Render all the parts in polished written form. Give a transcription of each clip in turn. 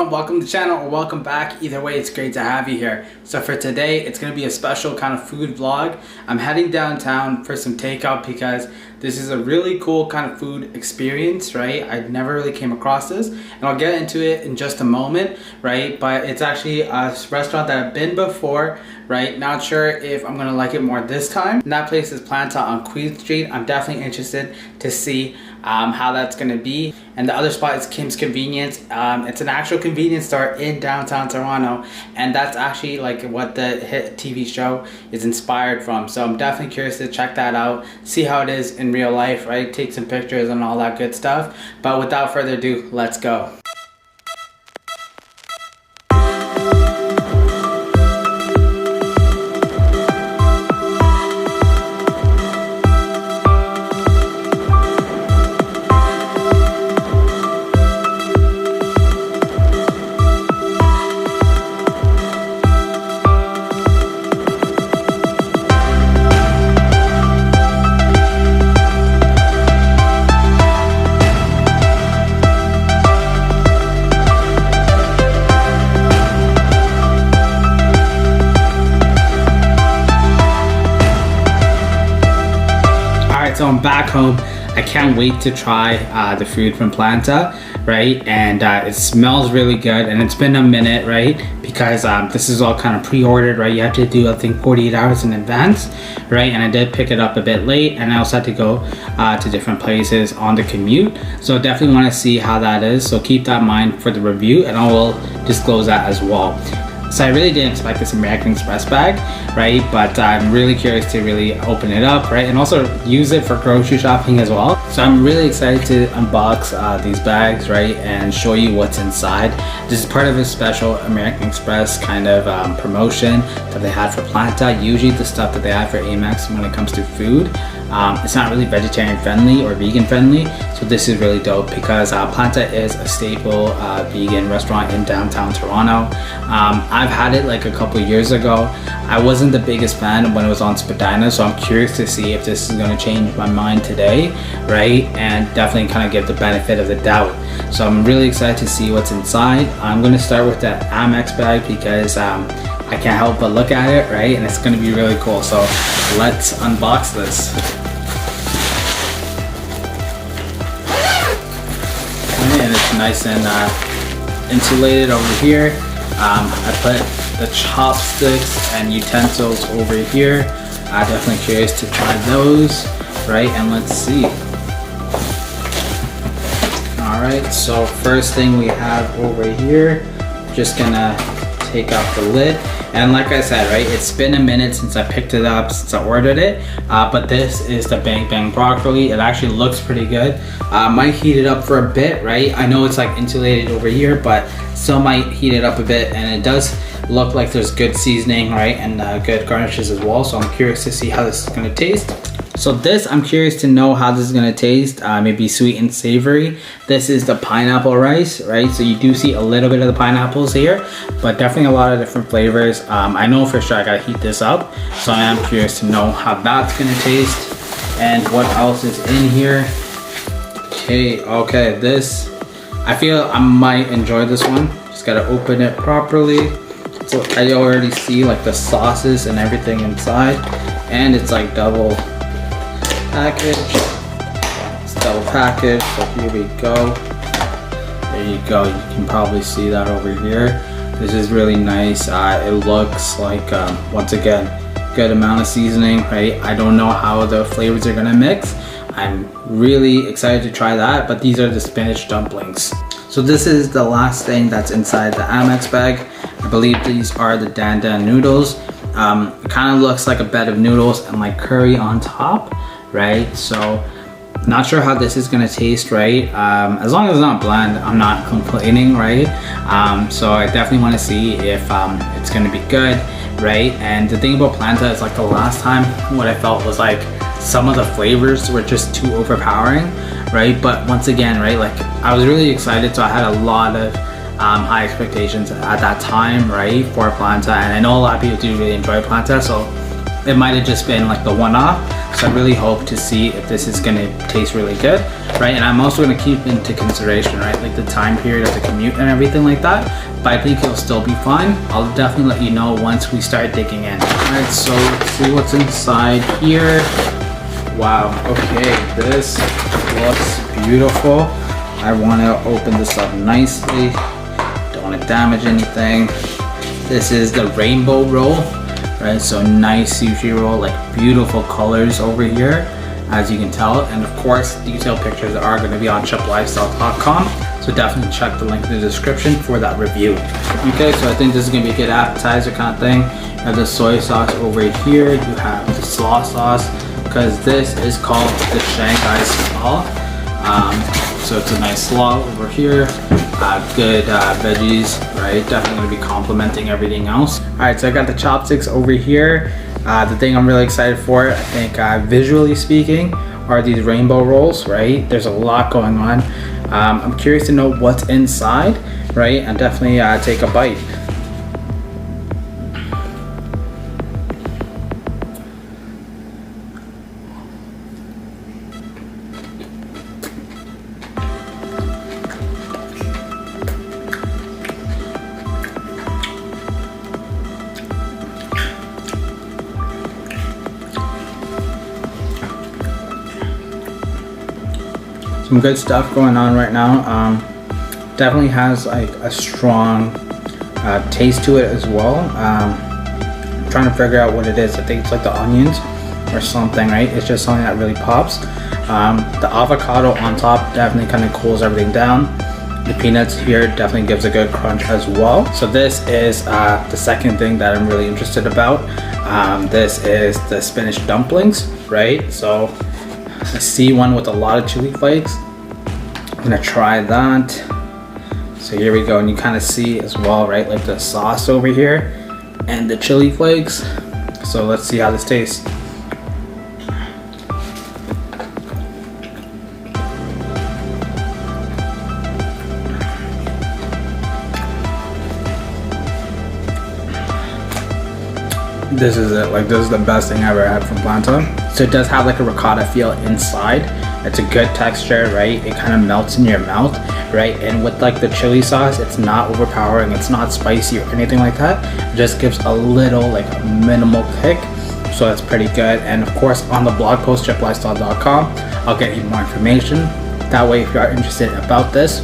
everyone, welcome to the channel or welcome back. Either way, it's great to have you here. So for today, it's going to be a special kind of food vlog. I'm heading downtown for some takeout because this is a really cool kind of food experience, right? I never really came across this, and I'll get into it in just a moment, right? But it's actually a restaurant that I've been before, right? Not sure if I'm gonna like it more this time. And that place is Planta on Queen Street. I'm definitely interested to see how that's gonna be. And the other spot is Kim's Convenience. It's an actual convenience store in downtown Toronto, and that's actually like what the hit TV show is inspired from. So I'm definitely curious to check that out, see how it is in real life, right? Take some pictures and all that good stuff. But without further ado, let's go. So I'm back home. I can't wait to try the food from Planta, right? And it smells really good, and it's been a minute, right? Because this is all kind of pre-ordered, right? You have to do, I think, 48 hours in advance, right? And I did pick it up a bit late, and I also had to go to different places on the commute. So definitely want to see how that is. So keep that in mind for the review, and I will disclose that as well. So I really didn't expect this American Express bag, right? But I'm really curious to really open it up, right? And also use it for grocery shopping as well. So I'm really excited to unbox these bags, right? And show you what's inside. This is part of a special American Express kind of promotion that they had for Planta. Usually the stuff that they have for Amex when it comes to food, it's not really vegetarian friendly or vegan friendly. So this is really dope because Planta is a staple vegan restaurant in downtown Toronto. I've had it like a couple years ago. I wasn't the biggest fan when it was on Spadina, so I'm curious to see if this is going to change my mind today, right? And definitely kind of give the benefit of the doubt. So I'm really excited to see what's inside. I'm going to start with the Amex bag because I can't help but look at it, right? And it's going to be really cool. So let's unbox this. And it's nice and insulated over here. I put the chopsticks and utensils over here. I'm definitely curious to try those, right? And let's see. Alright, so first thing we have over here, just gonna take off the lid. And like I said, right, it's been a minute since I picked it up, since I ordered it. But this is the Bang Bang broccoli. It actually looks pretty good. Might heat it up for a bit, right? I know it's like insulated over here, but still might heat it up a bit. And it does look like there's good seasoning, right? And good garnishes as well. So I'm curious to see how this is gonna taste. So this, I'm curious to know how this is gonna taste. Maybe sweet and savory. This is the pineapple rice, right? So you do see a little bit of the pineapples here, but definitely a lot of different flavors. I know for sure I gotta heat this up. So I am curious to know how that's gonna taste and what else is in here. Okay, this, I feel I might enjoy this one. Just gotta open it properly. So I already see like the sauces and everything inside, and it's like double package. It's double package. So here we go. There you go. You can probably see that over here. This is really nice. It looks like once again, good amount of seasoning, right? I don't know how the flavors are gonna mix. I'm really excited to try that, but these are the spinach dumplings. So this is the last thing that's inside the Amex bag. I believe these are the Dan Dan noodles. It kind of looks like a bed of noodles and like curry on top, right? So not sure how this is gonna taste, right? As long as it's not bland, I'm not complaining, right? So I definitely wanna see if it's gonna be good, right? And the thing about Planta is like the last time what I felt was like some of the flavors were just too overpowering, right? But once again, right, like I was really excited, so I had a lot of high expectations at that time, right, for Planta. And I know a lot of people do really enjoy Planta, so it might have just been like the one-off. So I really hope to see if this is gonna taste really good, right? And I'm also gonna keep into consideration, right, like the time period of the commute and everything like that. But I think it'll still be fine. I'll definitely let you know once we start digging in. All right, so let's see what's inside here. Wow, okay, this looks beautiful. I want to open this up nicely. Don't want to damage anything. This is the rainbow roll, right? So nice sushi roll, like beautiful colors over here, as you can tell. And of course, detailed pictures are going to be on CH.lifestyle.com. So definitely check the link in the description for that review. Okay, so I think this is going to be a good appetizer kind of thing. You have the soy sauce over here. You have the slaw sauce, because this is called the Shanghai slaw. So it's a nice slaw over here. Good veggies, right? Definitely gonna be complementing everything else. All right, so I got the chopsticks over here. The thing I'm really excited for, I think visually speaking, are these rainbow rolls, right? There's a lot going on. I'm curious to know what's inside, right? And definitely take a bite. Some good stuff going on right now. Definitely has like a strong taste to it as well. I'm trying to figure out what it is. I think it's like the onions or something, right? It's just something that really pops. The avocado on top definitely kind of cools everything down. The peanuts here definitely gives a good crunch as well. So this is the second thing that I'm really interested about. This is the spinach dumplings, right? So I see one with a lot of chili flakes. I'm gonna try that. So here we go, and you kind of see as well, right? Like the sauce over here and the chili flakes. So let's see how this tastes. This is it. Like, this is the best thing I ever had from Planta. So it does have like a ricotta feel inside. It's a good texture, right? It kind of melts in your mouth, right? And with like the chili sauce, it's not overpowering. It's not spicy or anything like that. It just gives a little like minimal kick. So that's pretty good. And of course, on the blog post, CH.lifestyle.com, I'll get you more information. That way, if you are interested about this,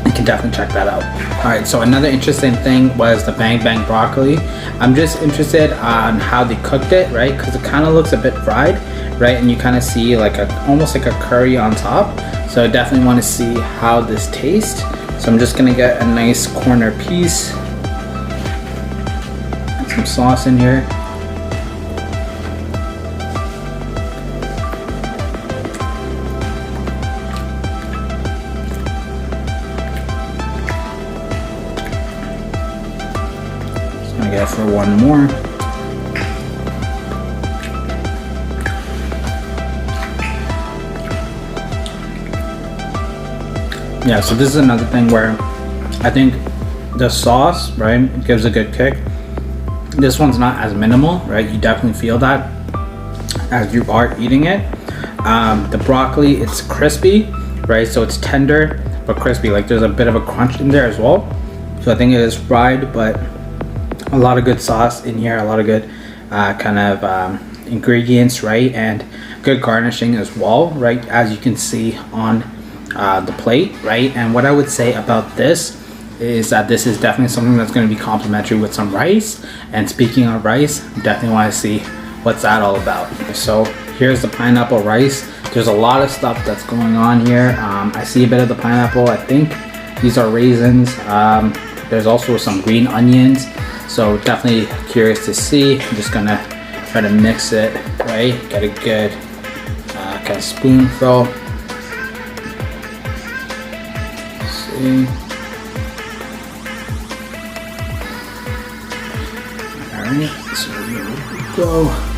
you can definitely check that out. All right, so another interesting thing was the Bang Bang broccoli. I'm just interested on how they cooked it, right? Because it kind of looks a bit fried, right? And you kind of see like almost like a curry on top. So I definitely want to see how this tastes. So I'm just gonna get a nice corner piece. Put some sauce in here. Just gonna get for one more. Yeah, so this is another thing where I think the sauce, right, gives a good kick. This one's not as minimal, right? You definitely feel that as you are eating it. The broccoli, it's crispy, right? So it's tender but crispy. Like there's a bit of a crunch in there as well. So I think it is fried, but a lot of good sauce in here, a lot of good kind of ingredients, right? And good garnishing as well, right? As you can see on the plate, right? And what I would say about this is that this is definitely something that's going to be complimentary with some rice. And speaking of rice, definitely want to see what's that all about. So here's the pineapple rice. There's a lot of stuff that's going on here. I see a bit of the pineapple. I think these are raisins. There's also some green onions. So definitely curious to see. I'm just gonna try to mix it, right? Get a good kind of spoonful. See. Alright, so here we go.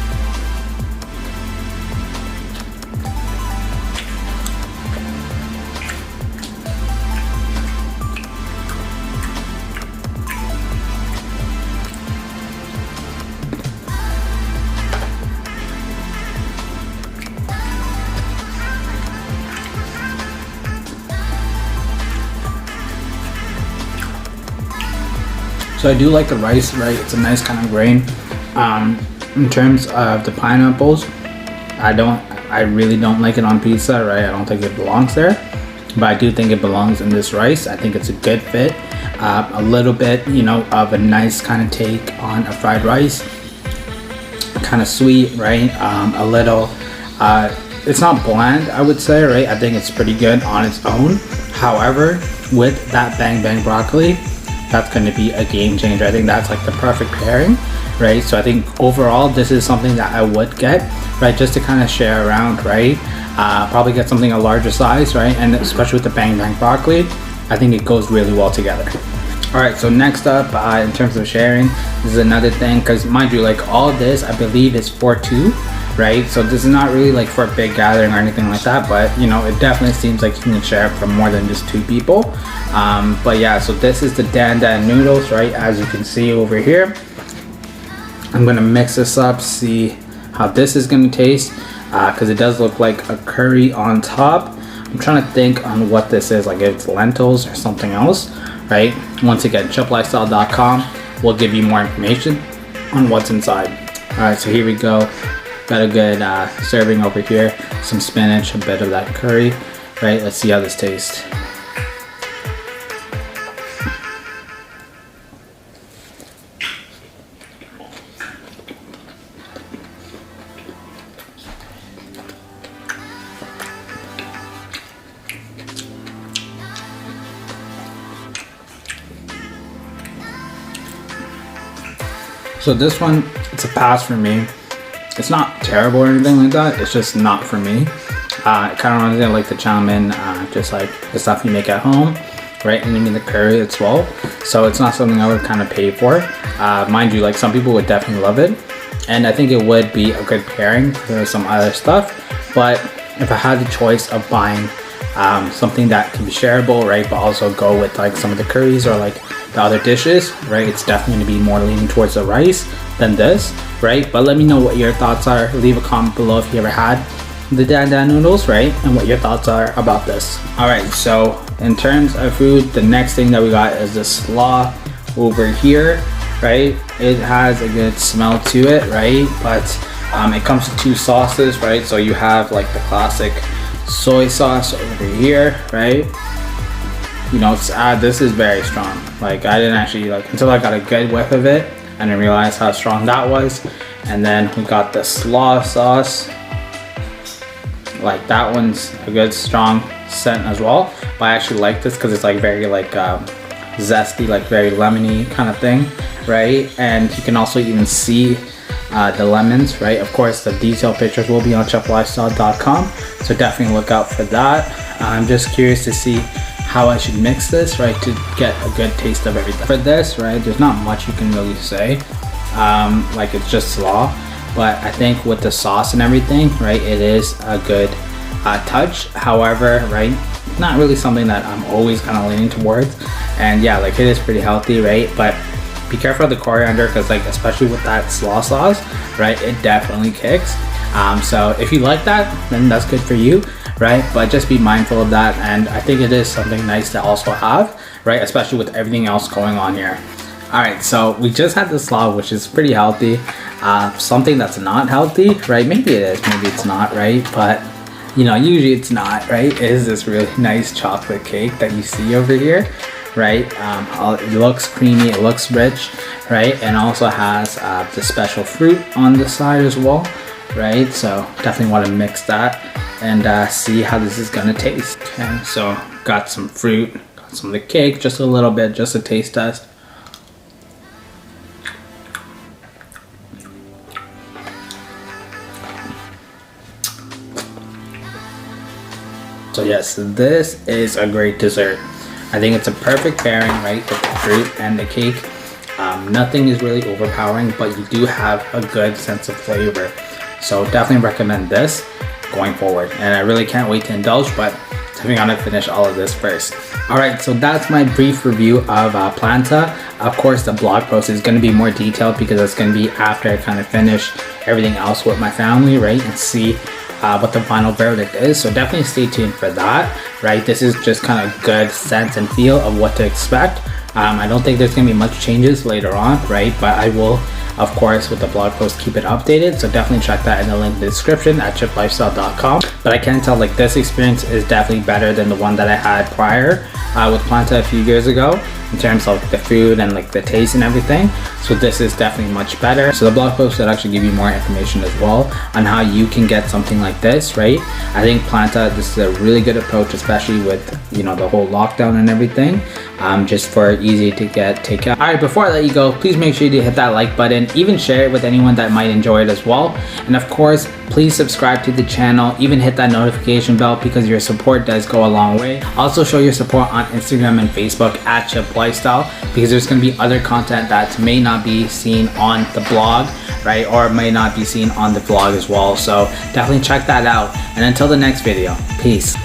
So I do like the rice, right? It's a nice kind of grain. In terms of the pineapples, I really don't like it on pizza, right? I don't think it belongs there, but I do think it belongs in this rice. I think it's a good fit. A little bit, you know, of a nice kind of take on a fried rice. Kind of sweet, right? A little, it's not bland, I would say, right? I think it's pretty good on its own. However, with that bang bang broccoli, that's going to be a game changer. I think that's like the perfect pairing, right? So I think overall this is something that I would get, right, just to kind of share around, right? Probably get something a larger size, right? And especially with the bang bang broccoli, I think it goes really well together. All right, so next up, in terms of sharing, this is another thing, because mind you, like all this I believe is for two, right? So this is not really like for a big gathering or anything like that, but you know, it definitely seems like you can share it for more than just two people. But yeah, so this is the dan dan noodles, right? As you can see over here, I'm gonna mix this up, see how this is gonna taste, because it does look like a curry on top. I'm trying to think on what this is, like if it's lentils or something else, right? Once again, CH.I.P will give you more information on what's inside. All right, so here we go. Got a good serving over here, some spinach, a bit of that curry, right? Let's see how this tastes. So this one, it's a pass for me. It's not terrible or anything like that. It's just not for me. It kind of reminds me of like the chow mein, just like the stuff you make at home, right? And even the curry as well. So it's not something I would kind of pay for. Mind you, like some people would definitely love it. And I think it would be a good pairing for some other stuff. But if I had the choice of buying something that can be shareable, right, but also go with like some of the curries or like the other dishes, right, it's definitely going to be more leaning towards the rice than this, right? But let me know what your thoughts are. Leave a comment below if you ever had the dan dan noodles, right, and what your thoughts are about this. All right, so in terms of food, the next thing that we got is the slaw over here, right? It has a good smell to it, right? But it comes with two sauces, right? So you have like the classic soy sauce over here, right? You know, this is very strong. Like I didn't actually like until I got a good whiff of it, I didn't realize how strong that was. And then we got the slaw sauce. Like that one's a good strong scent as well. But I actually like this because it's like very like zesty, like very lemony kind of thing, right? And you can also even see the lemons, right? Of course, the detailed pictures will be on CH.I.P so definitely look out for that. I'm just curious to see how I should mix this, right, to get a good taste of everything. For this, right, there's not much you can really say. Like it's just slaw, but I think with the sauce and everything, right, it is a good touch. However, right, not really something that I'm always kind of leaning towards. And yeah, like it is pretty healthy, right? But be careful of the coriander because like especially with that slaw sauce, right, it definitely kicks. So if you like that, then that's good for you, right? But just be mindful of that. And I think it is something nice to also have, right? Especially with everything else going on here. All right, so we just had the slaw, which is pretty healthy. Something that's not healthy, right? Maybe it is, maybe it's not, right? But you know, usually it's not, right? It is this really nice chocolate cake that you see over here, right? It looks creamy, it looks rich, right? And also has the special fruit on the side as well, right? So definitely want to mix that and see how this is gonna taste. Okay, so got some fruit, got some of the cake, just a little bit, just a taste test. So yes, this is a great dessert. I think it's a perfect pairing, right, with the fruit and the cake. Nothing is really overpowering, but you do have a good sense of flavor. So definitely recommend this going forward. And I really can't wait to indulge, but definitely gonna finish all of this first. All right, so that's my brief review of Planta. Of course, the blog post is gonna be more detailed because it's gonna be after I kind of finish everything else with my family, right, and see what the final verdict is. So definitely stay tuned for that, right? This is just kind of good sense and feel of what to expect, I don't think there's gonna be much changes later on, right? But I will, of course, with the blog post, keep it updated. So definitely check that in the link in the description at chiplifestyle.com. But I can tell like this experience is definitely better than the one that I had prior with Planta a few years ago in terms of the food and like the taste and everything. So this is definitely much better. So the blog post will actually give you more information as well on how you can get something like this, right? I think Planta, this is a really good approach, especially with, you know, the whole lockdown and everything, just for easy to get takeout. All right, before I let you go, please make sure you hit that like button, even share it with anyone that might enjoy it as well. And of course, please subscribe to the channel, even hit that notification bell, because your support does go a long way. Also show your support on Instagram and Facebook at C.H.I.P Lifestyle, because there's going to be other content that may not be seen on the blog, right? Or may not be seen on the vlog as well. So definitely check that out. And until the next video, peace.